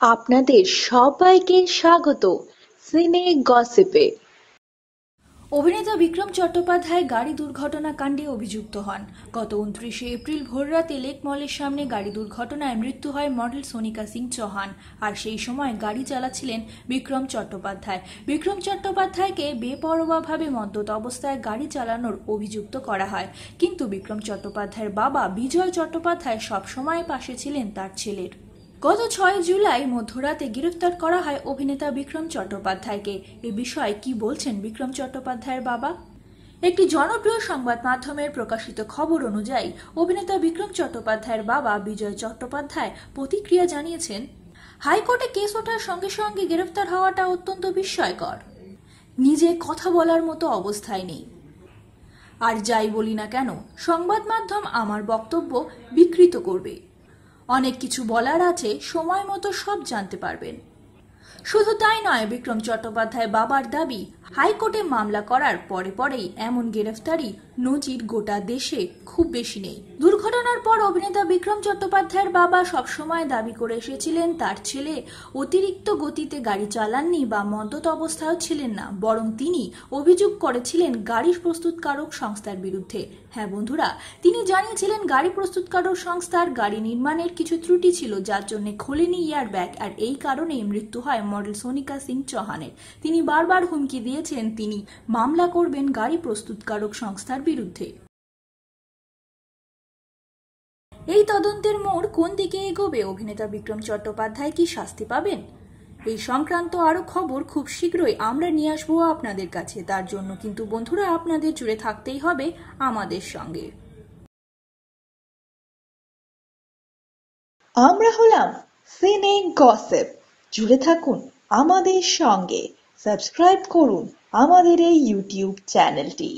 আপনাদের সবাইকে স্বাগত সিনে গসিপে। অভিনেতা বিক্রম চট্টোপাধ্যায় গাড়ি দুর্ঘটনা কাণ্ডে অভিযুক্ত হন। গত 29শে এপ্রিল ভোররাতে লেক মলের সামনে গাড়ি দুর্ঘটনায় মৃত্যু হয় মডেল সোনিকা সিং চৌহান। আর সেই সময় গাড়ি চালাচ্ছিলেন বিক্রম চট্টোপাধ্যায়। বিক্রম চট্টোপাধ্যায়কে বেপরোয়াভাবে মদ্যপ অবস্থায় গাড়ি চালানোর অভিযুক্ত করা হয়। কিন্তু বিক্রম চট্টোপাধ্যায়ের বাবা বিজয় চট্টোপাধ্যায় সবসময় পাশে ছিলেন তার ছেলের। গত 6 জুলাই মধ্যরাতে গ্রেফতার করা হয় অভিনেতা বিক্রম চট্টোপাধ্যায়কে। এ বিষয়ে কি বলছেন বিক্রম চট্টোপাধ্যায়ের বাবা? একটি জনপ্রিয় সংবাদ মাধ্যমের প্রকাশিত খবর অনুযায়ী অভিনেতা বিক্রম চট্টোপাধ্যায়ের বাবা বিজয় চট্টোপাধ্যায় প্রতিক্রিয়া জানিয়েছেন, হাইকোর্টে কেস ওঠার সঙ্গে সঙ্গে গ্রেফতার হওয়াটা অত্যন্ত বিস্ময়কর। নিজে কথা বলার মতো অবস্থায় নেই। আর যাই বলি না কেন, সংবাদ মাধ্যম আমার বক্তব্য বিকৃত করবে। অনেক কিছু বলার আছে, সময় মতো সব জানতে পারবেন। শুধু তাই নয়, বিক্রম চট্টোপাধ্যায় বাবার দাবি, হাইকোর্টে মামলা করার পরেই এমন গ্রেফতারি নজির গোটা দেশে খুব বেশি নেই। দুর্ঘটনার পর অভিনেতা বিক্রম চট্টোপাধ্যায়ের বাবা সবসময় দাবি করে এসেছিলেন তার ছেলে অতিরিক্ত গতিতে গাড়ি চালাননি বা মদ্যপ অবস্থায়ও ছিলেন না, বরং তিনি অভিযোগ করেছিলেন গাড়ি প্রস্তুতকারক সংস্থার বিরুদ্ধে। হ্যাঁ বন্ধুরা, তিনি জানিয়েছিলেন গাড়ি প্রস্তুতকারক সংস্থার গাড়ি নির্মাণের কিছু ত্রুটি ছিল, যার জন্য খোলেনি এয়ারব্যাগ, আর এই কারণেই মৃত্যু হয় মডেল সোনিকা সিং চৌহানের। তিনি বারবার হুমকি দিয়েছেন তিনি মামলা করবেন গাড়ি প্রস্তুতকারক সংস্থার বিরুদ্ধে। এই তদন্তের মোড় কোন দিকে এগোবে? অভিনেতা বিক্রম চট্টোপাধ্যায় কি শাস্তি পাবেন? এই সংক্রান্ত আরো খবর খুব শীঘ্রই আমরা নিয়ে আসবো আপনাদের কাছে। তার জন্য কিন্তু বন্ধুরা আপনাদের জুড়ে থাকতেই হবে আমাদের সঙ্গে। আমরা হলাম সিনে গসিপ। জুড়ে থাকুন আমাদের সঙ্গে, সাবস্ক্রাইব করুন আমাদের এই ইউটিউব চ্যানেলটি।